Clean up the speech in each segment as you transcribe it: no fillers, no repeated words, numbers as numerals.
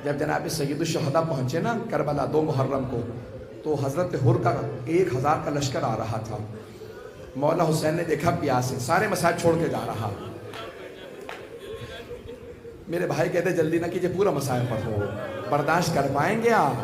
جب جناب سید الشہداء پہنچے نا کربلا 2 محرم کو، تو حضرت حر کا 1000 کا لشکر آ رہا تھا۔ مولا حسین نے دیکھا پیاس ہے، سارے مسائل چھوڑ کے جا رہا۔ میرے بھائی کہتے جلدی نہ کیجئے، پورا مسائل پڑھو، برداشت کر پائیں گے آپ؟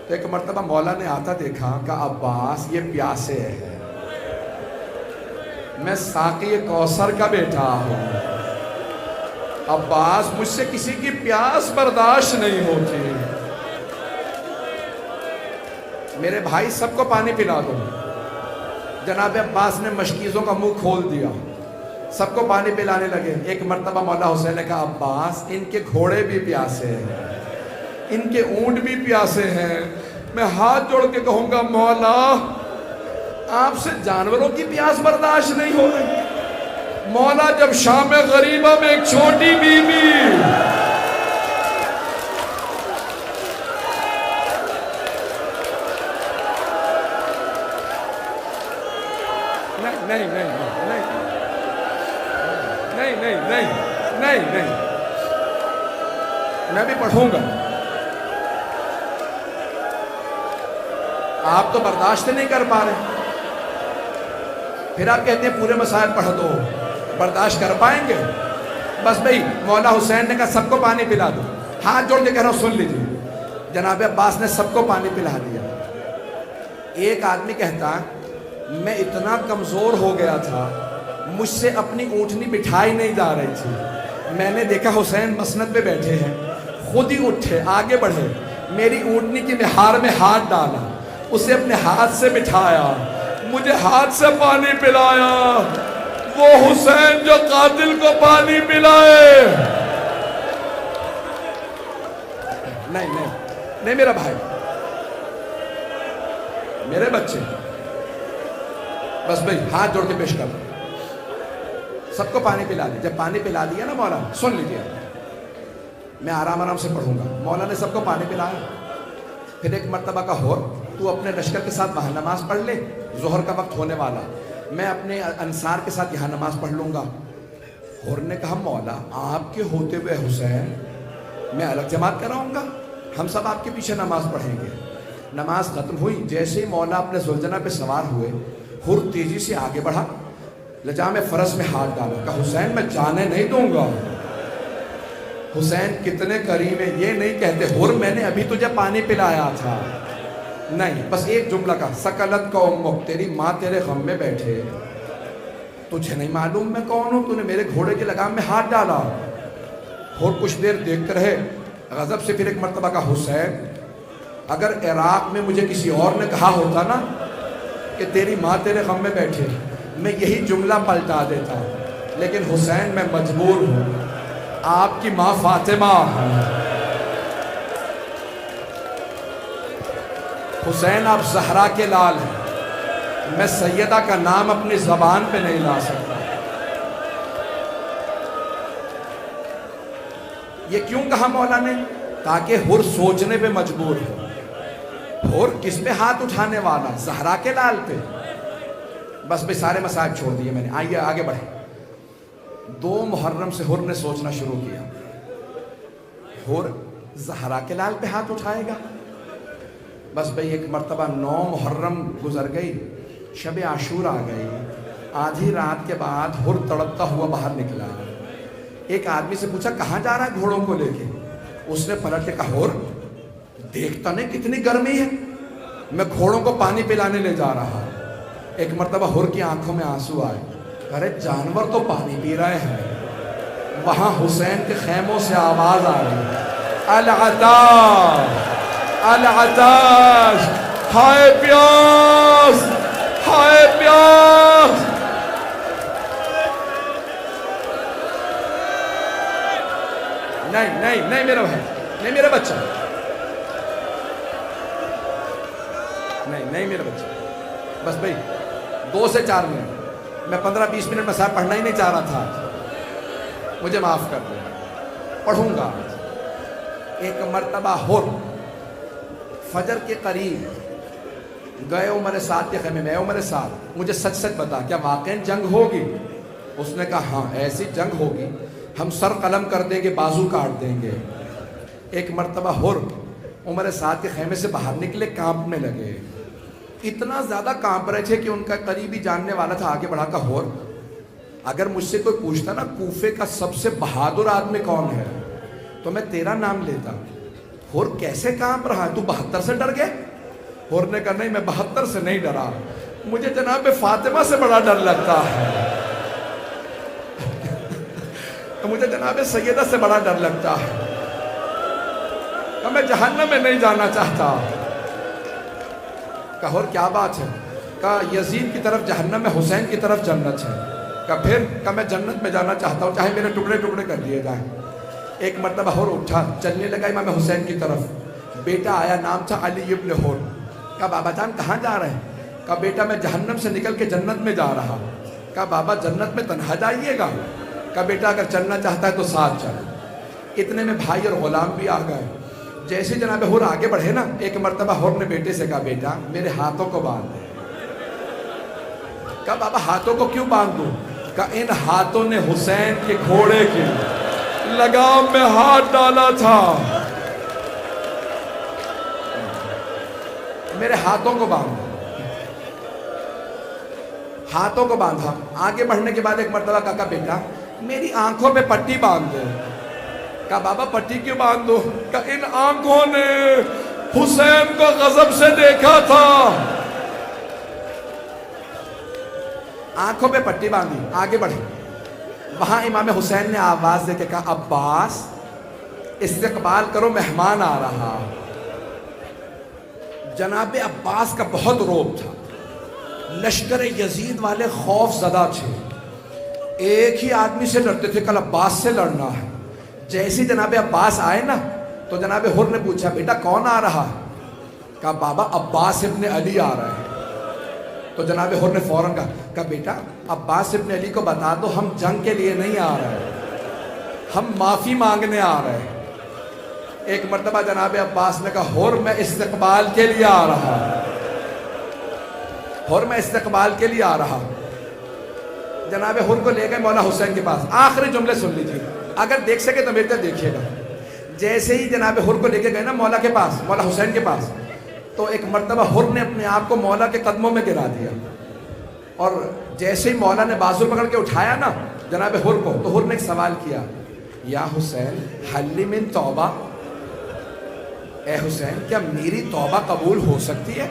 تو ایک مرتبہ مولا نے آتا دیکھا کہ عباس یہ پیاسے ہے، میں ساقی کوثر کا بیٹا ہوں، عباس مجھ سے کسی کی پیاس برداشت نہیں ہوتی، میرے بھائی سب کو پانی پلا دو۔ جناب عباس نے مشکیزوں کا منہ کھول دیا، سب کو پانی پلانے لگے۔ ایک مرتبہ مولا حسین نے کہا عباس ان کے گھوڑے بھی پیاسے ہیں، ان کے اونٹ بھی پیاسے ہیں، میں ہاتھ جوڑ کے کہوں گا مولا آپ سے جانوروں کی پیاس برداشت نہیں ہو رہی۔ مولا جب شام غریبہ میں ایک چھوٹی بیوی نہیں نہیں نہیں نہیں نہیں نہیں نہیں نہیں میں بھی پڑھوں گا، آپ تو برداشت نہیں کر پا رہے، پھر آپ کہتے ہیں پورے مسائل پڑھ دو، برداشت کر پائیں گے؟ بس بھئی مولا حسین نے کہا سب کو پانی پلا دو، ہاتھ جوڑ کے کہہ رہا ہوں سن لیجیے۔ جناب عباس نے سب کو پانی پلا دیا۔ ایک آدمی کہتا میں اتنا کمزور ہو گیا تھا، مجھ سے اپنی اونٹنی بٹھائی نہیں جا رہی تھی، میں نے دیکھا حسین مسند پہ بیٹھے ہیں، خود ہی اٹھے آگے بڑھے، میری اونٹنی کی مہار میں ہاتھ ڈالا، اسے اپنے ہاتھ سے بٹھایا، مجھے ہاتھ سے پانی پلایا، وہ حسین جو قاتل کو پانی پلائے۔ نہیں نہیں نہیں میرا بھائی، میرے بچے، بس بھئی ہاتھ جوڑ کے پیش کر دو، سب کو پانی پلا دیا۔ جب پانی پلا دیا نا مولا، سن لیجیے میں آرام آرام سے پڑھوں گا۔ مولا نے سب کو پانی پلایا، پھر ایک مرتبہ کا ہور تو اپنے لشکر کے ساتھ وہاں نماز پڑھ لے، ظہر کا وقت ہونے والا، میں اپنے انصار کے ساتھ یہاں نماز پڑھ لوں گا۔ ہور نے کہا مولا آپ کے ہوتے ہوئے حسین میں الگ جماعت کراؤں گا، ہم سب آپ کے پیچھے نماز پڑھیں گے۔ نماز ختم ہوئی، جیسے ہی مولا اپنے زلجنہ پہ سوار ہوئے، ہر تیزی سے آگے بڑھا، لجام فرس میں ہاتھ ڈالا، کہا حسین میں جانے نہیں دوں گا۔ حسین کتنے کریم ہیں، یہ نہیں کہتے ہر میں نے ابھی تجھے پانی پلایا تھا، نہیں، بس ایک جملہ کا سکلت کا امک، تیری ماں تیرے غم میں بیٹھے، تجھے نہیں معلوم میں کون ہوں، تو نے میرے گھوڑے کے لگام میں ہاتھ ڈالا۔ اور کچھ دیر دیکھتے رہے، غضب سے پھر ایک مرتبہ کا حسین اگر عراق میں مجھے کسی اور نے کہا ہوتا نا کہ تیری ماں تیرے غم میں بیٹھے، میں یہی جملہ پلٹا دیتا، لیکن حسین میں مجبور ہوں، آپ کی ماں فاطمہ، حسین آپ زہرا کے لال ہیں، میں سیدہ کا نام اپنی زبان پہ نہیں لا سکتا۔ یہ کیوں کہا مولا نے؟ تاکہ ہر سوچنے پہ مجبور ہو، ہر کس پہ ہاتھ اٹھانے والا؟ زہرا کے لال پہ۔ بس بھی سارے مسائل چھوڑ دیے میں نے، آئیے آگے بڑھیں۔ 2 محرم سے ہر نے سوچنا شروع کیا، ہر زہرا کے لال پہ ہاتھ اٹھائے گا؟ بس بھئی ایک مرتبہ 9 محرم گزر گئی، شب عاشور آ گئی، آدھی رات کے بعد ہر تڑپتا ہوا باہر نکلا۔ ایک آدمی سے پوچھا کہاں جا رہا ہے گھوڑوں کو لے کے؟ اس نے پلٹ کے کہا ہر دیکھتا نہیں کتنی گرمی ہے، میں گھوڑوں کو پانی پلانے لے جا رہا۔ ایک مرتبہ ہر کی آنکھوں میں آنسو آئے، ارے جانور تو پانی پی رہے ہیں۔ وہاں حسین کے خیموں سے آواز آ رہی، العطاش العطاش، ہائے پیاس ہائے پیاس۔ نہیں نہیں نہیں میرا بھائی، نہیں میرا بچہ، نہیں نہیں میرا بچہ، بس بھئی 2 سے 4 منٹ، میں 15-20 منٹ میں صاحب پڑھنا ہی نہیں چاہ رہا تھا، مجھے معاف کر دیں، پڑھوں گا۔ ایک مرتبہ ہر فجر کے قریب گئے عمر سعد کے خیمے میں، عمر سعد مجھے سچ سچ بتا کیا واقعی جنگ ہوگی؟ اس نے کہا ہاں ایسی جنگ ہوگی، ہم سر قلم کر دیں گے، بازو کاٹ دیں گے۔ ایک مرتبہ ہر عمر سعد کے خیمے سے باہر نکلے، کانپنے لگے، اتنا زیادہ کانپ رہے تھے کہ ان کا قریبی جاننے والا تھا، آگے بڑھا کہا ہر اگر مجھ سے کوئی پوچھتا نا کوفے کا سب سے بہادر آدمی کون ہے تو میں تیرا نام لیتا۔ ہر کیسے کانپ رہا ہے، تو 72 سے ڈر گئے؟ ہر نے کہا نہیں، میں 72 سے نہیں ڈرا، مجھے جناب فاطمہ سے بڑا ڈر لگتا ہے، مجھے جناب سیدہ سے بڑا ڈر لگتا ہے، میں جہنم میں نہیں جانا چاہتا۔ کہا اور کیا بات ہے؟ کہا یزید کی طرف جہنم ہے، حسین کی طرف جنت ہے۔ کہا پھر؟ کہا میں جنت میں جانا چاہتا ہوں، چاہے میرے ٹکڑے ٹکڑے کر دیے جائیں۔ ایک مرتبہ ہور اٹھا، چلنے لگا امام حسین کی طرف، بیٹا آیا، نام تھا علی ابن ہور۔ کہا بابا جان کہاں جا رہے ہیں؟ کہا بیٹا میں جہنم سے نکل کے جنت میں جا رہا۔ کہا بابا جنت میں تنہا جائیے گا؟ کہا بیٹا اگر چلنا چاہتا ہے تو ساتھ چل۔ اتنے میں بھائی اور غلام بھی آ گئے۔ جیسے جناب ہور آگے بڑھے نا، ایک مرتبہ ہور نے بیٹے سے کہا بیٹا میرے ہاتھوں کو باندھ دے۔ کہا بابا ہاتھوں کو کیوں باندھ دوں؟ کہا ان ہاتھوں نے حسین کے گھوڑے کے لگام میں ہاتھ ڈالا تھا، میرے ہاتھوں کو باندھ۔ ہاتھوں کو باندھا۔ آگے بڑھنے کے بعد ایک مرتبہ کہا بیٹا میری آنکھوں پہ پٹی باندھ دے۔ کہا بابا پٹی کیوں باندھ دو؟ کہا ان آنکھوں نے حسین کو غضب سے دیکھا تھا، آنکھوں پہ پٹی باندھی۔ آگے بڑھے، وہاں امام حسین نے آواز دے کے کہا عباس استقبال کرو، مہمان آ رہا۔ جناب عباس کا بہت روب تھا، لشکر یزید والے خوف زدہ تھے، ایک ہی آدمی سے لڑتے تھے، کل عباس سے لڑنا ہے۔ جیسے جناب عباس آئے نا تو جناب ہر نے پوچھا بیٹا کون آ رہا ہے؟ کہا بابا عباس ابن علی آ رہا ہے۔ تو جناب ہر نے فوراً کہا بیٹا عباس ابن علی کو بتا دو ہم جنگ کے لیے نہیں آ رہے، ہم معافی مانگنے آ رہے ہیں۔ ایک مرتبہ جناب عباس نے کہا ہر میں استقبال کے لیے آ رہا، ہر میں استقبال کے لیے آ رہا۔ جناب ہر کو لے گئے مولا حسین کے پاس۔ آخری جملے سن لیجیے، اگر دیکھ سکے تو میرے طرف دیکھیے گا۔ جیسے ہی جناب ہر کو لے کے گئے نا مولا کے پاس، مولا حسین کے پاس، تو ایک مرتبہ ہر نے اپنے آپ کو مولا کے قدموں میں گرا دیا، اور جیسے ہی مولا نے بازو پکڑ کے اٹھایا نا جناب ہر کو، تو ہر نے ایک سوال کیا، یا حسین حل من توبہ، اے حسین کیا میری توبہ قبول ہو سکتی ہے؟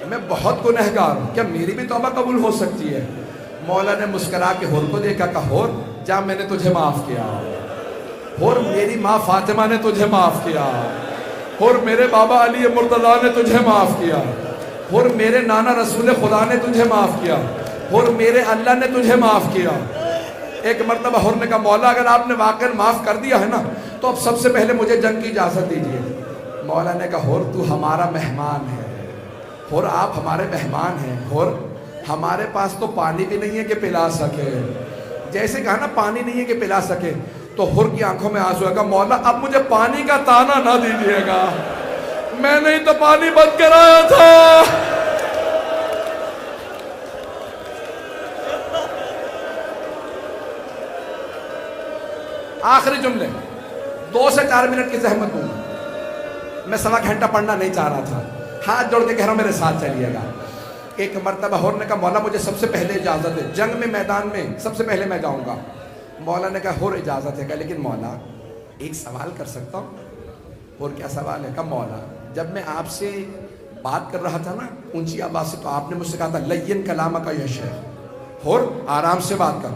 میں بہت گنہگار ہوں، کیا میری بھی توبہ قبول ہو سکتی ہے؟ مولا نے مسکرا کے ہر کو دیکھا، کہا ہر جا میں نے تجھے معاف کیا، ہر میری ماں فاطمہ نے تجھے معاف کیا، ہر میرے بابا علی مرتضیٰ نے تجھے معاف کیا، ہر میرے نانا رسول خدا نے تجھے معاف کیا، ہر میرے اللہ نے تجھے معاف کیا۔ ایک مرتبہ ہر نے کہا مولا اگر آپ نے واقعا معاف کر دیا ہے نا تو اب سب سے پہلے مجھے جنگ کی اجازت دیجیے۔ مولا نے کہا ہر تو ہمارا مہمان ہے، ہر آپ ہمارے مہمان ہیں، ہر ہمارے پاس تو پانی بھی نہیں ہے کہ پلا سکے۔ جیسے کہا نا پانی نہیں ہے کہ پلا سکے، تو ہر کی آنکھوں میں آنسو ہے، کہا مولا اب مجھے پانی کا تانا نہ دیجیے گا، میں نے تو پانی بند کرایا تھا۔ آخری جملے 2 سے 4 منٹ کی زحمت دوں، میں 1.25 گھنٹہ پڑھنا نہیں چاہ رہا تھا، ہاتھ جوڑ کے کہہ رہا ہوں میرے ساتھ چلیے گا۔ ایک مرتبہ ہر نے کہا مولا مجھے سب سے پہلے اجازت ہے، جنگ میں میدان میں سب سے پہلے میں جاؤں گا۔ مولا نے کہا ہر اجازت ہے، کہا لیکن مولا ایک سوال کر سکتا ہوں؟ اور کیا سوال ہے؟ کہا مولا جب میں آپ سے بات کر رہا تھا نا اونچی آواز سے، تو آپ نے مجھ سے کہا تھا لین کلامہ کا یا شیخ، ہر آرام سے بات کر،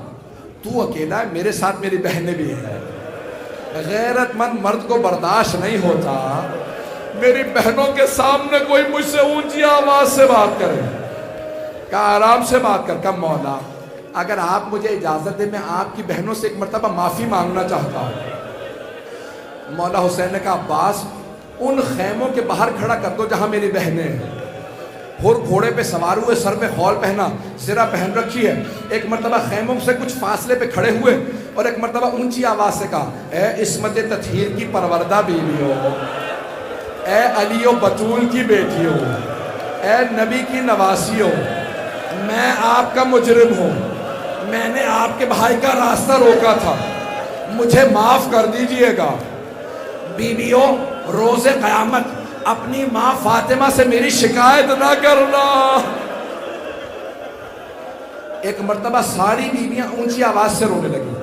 تو اکیلا ہے، میرے ساتھ میری بہنیں بھی ہیں، غیرت مند مرد کو برداشت نہیں ہوتا میری بہنوں کے سامنے کوئی مجھ سے اونچی آواز سے بات کرے۔ کہا آرام سے بات کر۔ کہا مولا اگر آپ مجھے اجازت دیں میں آپ کی بہنوں سے ایک مرتبہ معافی مانگنا چاہتا ہوں۔ مولا حسین نے کہا عباس ان خیموں کے باہر کھڑا کر دو جہاں میری بہنیں ہیں۔ ہر گھوڑے پہ سوار ہوئے، سر پہ خول پہنا، زرہ پہن رکھی ہے، ایک مرتبہ خیموں سے کچھ فاصلے پہ کھڑے ہوئے اور ایک مرتبہ اونچی آواز سے کہا اے عصمت تطہیر کی پروردہ بیویوں، اے علی و بطول کی بیٹیوں، اے نبی کی نواسیوں، میں آپ کا مجرم ہوں، میں نے آپ کے بھائی کا راستہ روکا تھا، مجھے معاف کر دیجئے گا۔ بیویوں روز قیامت اپنی ماں فاطمہ سے میری شکایت نہ کرنا. ایک مرتبہ ساری بیویاں اونچی آواز سے رونے لگی.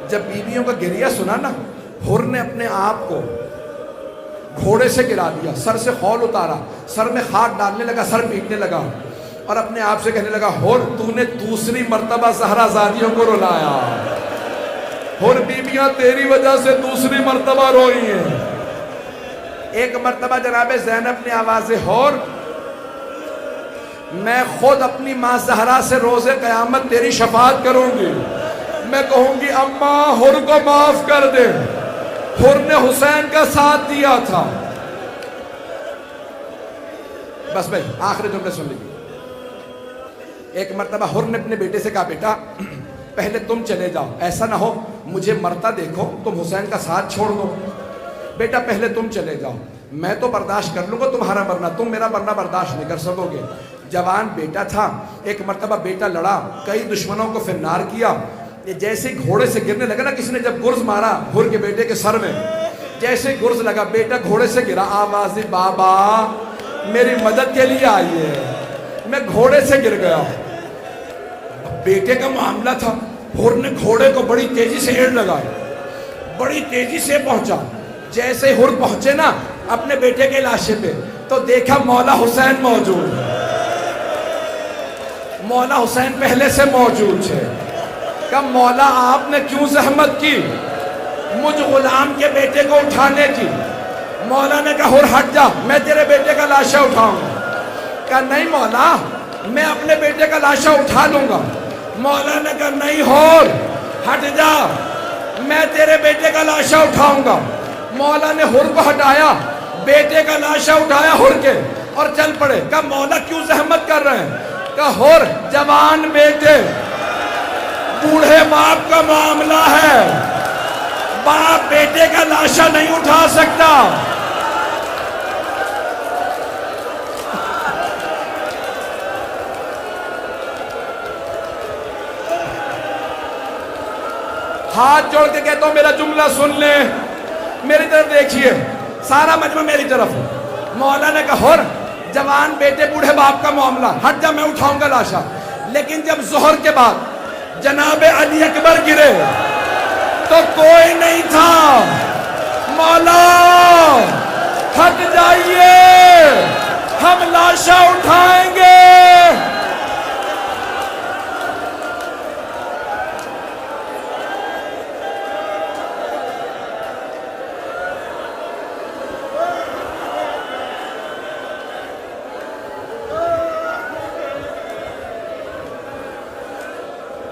جب بیویوں کا گریہ سنا نا، حر نے اپنے آپ کو گھوڑے سے گرا دیا، سر سے خول اتارا، سر میں خاک ڈالنے لگا، سر پیٹنے لگا اور اپنے آپ سے کہنے لگا، حر تو نے دوسری مرتبہ زہرا زادیوں کو رلایا. حر بیویاں تیری وجہ سے دوسری مرتبہ روئی ہیں. ایک مرتبہ جناب زینب نے آواز حر، میں خود اپنی ماں زہرا سے روز قیامت تیری شفاعت کروں گی. میں کہوں گی اماں حر کو معاف کر دے، حر نے حسین کا ساتھ دیا تھا. بس بھائی آخری جملے سن لیجیے. ایک مرتبہ حر نے اپنے بیٹے سے کہا، بیٹا پہلے تم چلے جاؤ، ایسا نہ ہو مجھے مرتا دیکھو تم حسین کا ساتھ چھوڑ دو. بیٹا پہلے تم چلے جاؤ، میں تو برداشت کر لوں گا تمہارا مرنا، تم میرا مرنا برداشت نہیں کر سکو گے. جوان بیٹا تھا. ایک مرتبہ بیٹا لڑا، کئی دشمنوں کو فنار کیا. یہ جیسے گھوڑے سے گرنے لگا نا، کسی نے جب گرز مارا حر کے بیٹے کے سر میں، جیسے گرز لگا بیٹا گھوڑے سے گرا. آواز بابا میری مدد کے لیے آئیے، میں گھوڑے سے گر گیا. بیٹے کا معاملہ تھا. حر نے گھوڑے کو بڑی تیزی سے ایڑ لگائی، بڑی تیزی سے پہنچا. جیسے حر پہنچے نا اپنے بیٹے کے لاشے پہ، تو دیکھا مولا حسین موجود. مولا حسین پہلے سے موجود ہے. کہ مولا آپ نے کیوں زحمت کی مجھ غلام کے بیٹے کو اٹھانے کی؟ مولا نے کہا حر ہٹ جا، میں تیرے بیٹے کا لاشا اٹھاؤں گا. کہا نہیں مولا، میں اپنے بیٹے کا لاشا اٹھا لوں گا. مولا نے کہا نہیں حر ہٹ جا، میں تیرے بیٹے کا لاشا اٹھاؤں گا. مولا نے حر کو ہٹایا، بیٹے کا لاشا اٹھایا حر کے اور چل پڑے. کہا مولا کیوں زحمت کر رہے ہیں؟ کہا حر جوان بیٹے، بوڑھے باپ کا معاملہ ہے، باپ بیٹے کا لاشا نہیں اٹھا سکتا. ہاتھ جوڑ کے کہتا ہوں میرا جملہ سن لیں، میری طرف دیکھیے، سارا مجمع میری طرف ہے. مولا نے کہا حر جوان بیٹے بوڑھے باپ کا معاملہ، ہٹ جا میں اٹھاؤں گا لاشا. لیکن جب ظہر کے بعد جناب علی اکبر گرے تو کوئی نہیں تھا. مولا ہٹ جائیے، ہم لاشا اٹھائیں گے.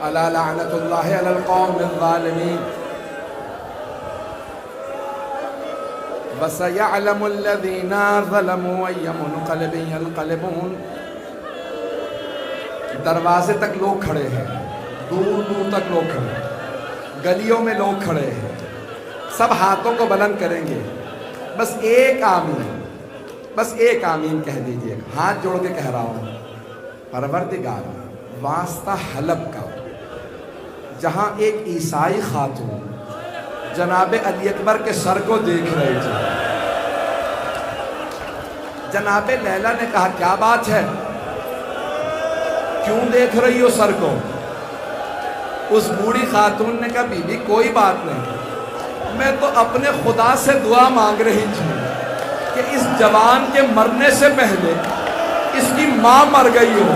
الا لعنت اللہ علی القوم الظالمین وسيعلم الذین ظلموا أي منقلب ينقلبون. دروازے تک لوگ کھڑے ہیں، دور دور تک لوگ کھڑے ہیں، گلیوں میں لوگ کھڑے ہیں، سب ہاتھوں کو بلند کریں گے. بس ایک آمین، بس ایک آمین کہہ دیجئے. ہاتھ جوڑ کے کہہ رہا ہوں، پروردگار واسطہ حلب کا، جہاں ایک عیسائی خاتون جناب علی اکبر کے سر کو دیکھ رہی تھی. جناب لیلا نے کہا کیا بات ہے، کیوں دیکھ رہی ہو سر کو؟ اس بوڑھی خاتون نے کہا بی بی کوئی بات نہیں، میں تو اپنے خدا سے دعا مانگ رہی تھی کہ اس جوان کے مرنے سے پہلے اس کی ماں مر گئی ہو،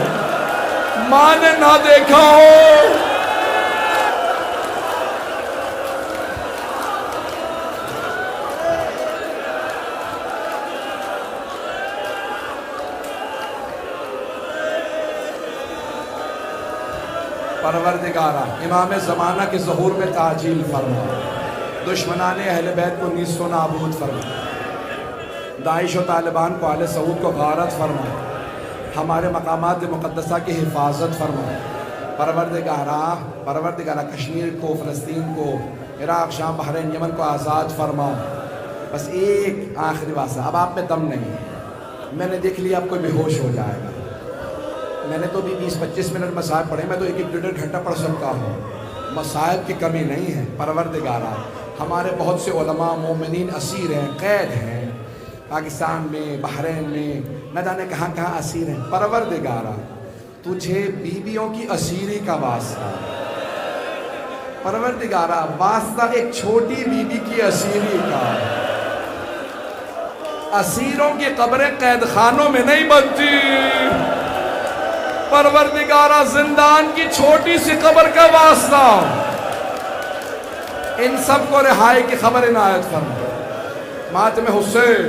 ماں نے نہ دیکھا ہو. پروردگارہ امام زمانہ کے ظہور میں تعجیل فرما، دشمنان اہل بیت کو نیست و نابود فرما، داعش و طالبان کو آل سعود کو غارت فرما، ہمارے مقامات مقدسہ کی حفاظت فرما. پروردگارہ کشمیر کو، فلسطین کو، عراق، شام، بحرین، یمن کو آزاد فرما. بس ایک آخری واسطہ، اب آپ میں دم نہیں ہے، میں نے دیکھ لیا اب کوئی بے ہوش ہو جائے گا. میں نے تو بھی 20-25 منٹ مصائب پڑھے، میں تو ایک 1-1.5 گھنٹہ پڑھ سکتا ہوں. مصائب کی کمی نہیں ہے. پروردگارہ ہمارے بہت سے علماء مومنین اسیر ہیں، قید ہیں، پاکستان میں، بحرین میں، نہ جانے کہاں کہاں اسیر ہیں۔ پروردگارا تجھے بیویوں کی اسیری کا واسطہ، پروردگارا واسطہ ایک چھوٹی بیوی کی اسیری کا۔ اسیروں کی قبریں قید خانوں میں نہیں بنتی، پروردگارا زندان کی چھوٹی سی قبر کا واسطہ ان سب کو رہائی کی خبر عنایت فرما۔ ماتم حسین